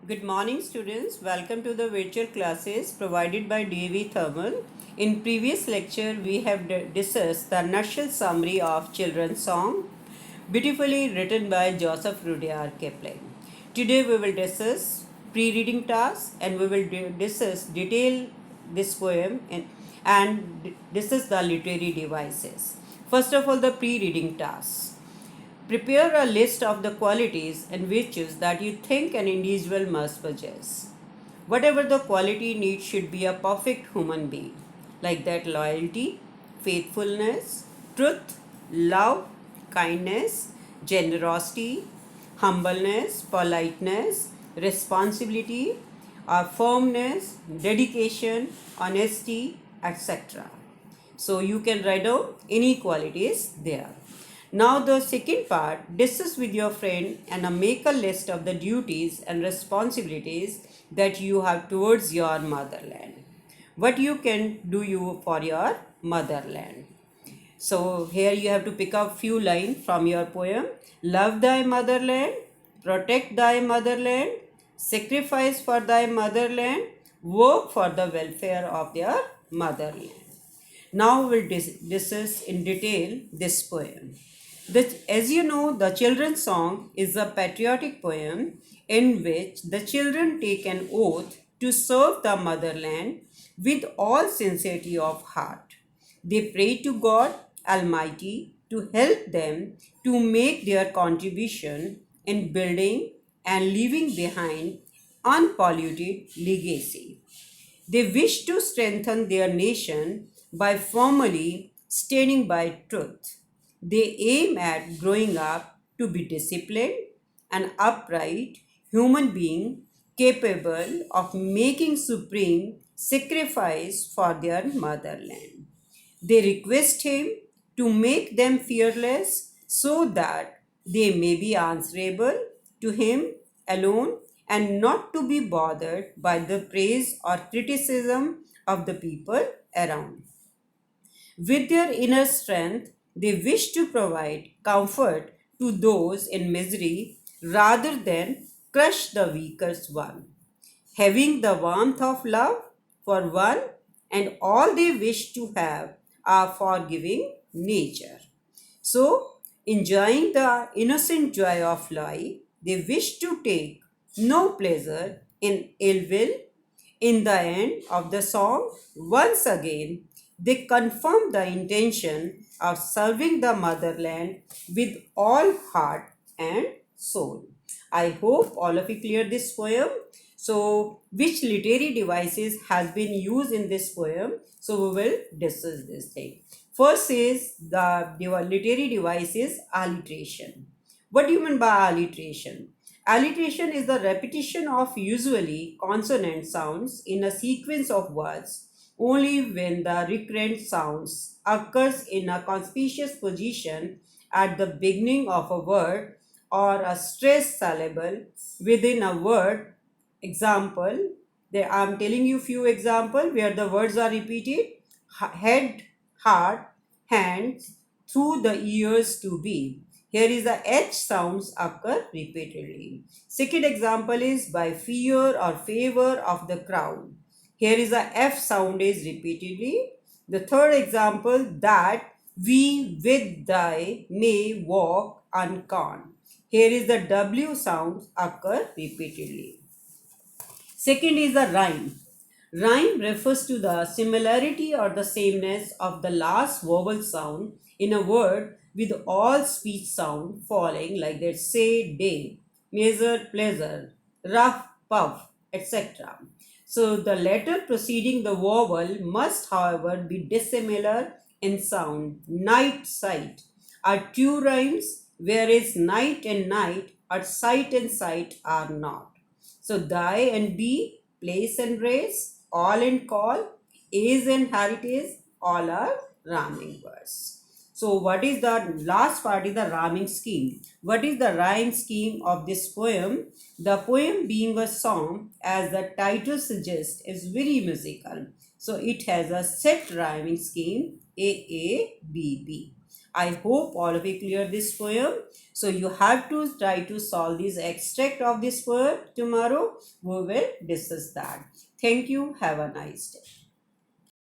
Good morning, students. Welcome to the virtual classes provided by DAV Thermal. In previous lecture, we have discussed the nutshell summary of children's song, beautifully written by Joseph Rudyard Kipling. Today, we will discuss pre-reading tasks and we will discuss detail this poem and discuss the literary devices. First of all, the pre-reading tasks. Prepare a list of the qualities and virtues that you think an individual must possess. Whatever the quality needs should be a perfect human being, like that loyalty, faithfulness, truth, love, kindness, generosity, humbleness, politeness, responsibility, firmness, dedication, honesty, etc. So you can write down any qualities there. Now the second part, discuss with your friend and make a list of the duties and responsibilities that you have towards your motherland. What you can do you for your motherland. So here you have to pick up few lines from your poem. Love thy motherland, protect thy motherland, sacrifice for thy motherland, work for the welfare of their motherland. Now we'll discuss in detail this poem. As you know, the children's song is a patriotic poem in which the children take an oath to serve the motherland with all sincerity of heart. They pray to God Almighty to help them to make their contribution in building and leaving behind unpolluted legacy. They wish to strengthen their nation by firmly standing by truth. They aim at growing up to be disciplined and upright human being capable of making supreme sacrifice for their motherland. They request him to make them fearless so that they may be answerable to him alone and not to be bothered by the praise or criticism of the people around. With their inner strength, they wish to provide comfort to those in misery rather than crush the weaker one. Having the warmth of love for one and all they wish to have a forgiving nature. So, enjoying the innocent joy of life, they wish to take no pleasure in ill will. In the end of the song, once again, they confirm the intention of serving the motherland with all heart and soul. I hope all of you clear this poem. So, which literary devices has been used in this poem? So, we will discuss this thing. First is the literary device is alliteration. What do you mean by alliteration? Alliteration is the repetition of usually consonant sounds in a sequence of words only when the recurrent sounds occurs in a conspicuous position at the beginning of a word or a stressed syllable within a word. Example, I'm telling you few example where the words are repeated. Head, heart, hands, through the ears to be. Here is the H sounds occur repeatedly. Second example is by fear or favor of the crowd. Here is the F sound is repeatedly. The third example, that we with thy may walk uncon. Here is the W sound occur repeatedly. Second is the rhyme. Rhyme refers to the similarity or the sameness of the last vowel sound in a word with all speech sound falling like that say, day, measure, pleasure, rough, puff, etc. So the letter preceding the vowel must however be dissimilar in sound. Night, sight are two rhymes, whereas night and night or sight and sight are not. So thy and be, place and race, all and call, is and heritage, all are rhyming words. So what is the last part is the rhyming scheme. What is the rhyme scheme of this poem? The poem being a song, as the title suggests, is very musical. So it has a set rhyming scheme A, B, B. I hope all of you clear this poem. So you have to try to solve this extract of this poem tomorrow. We will discuss that. Thank you. Have a nice day.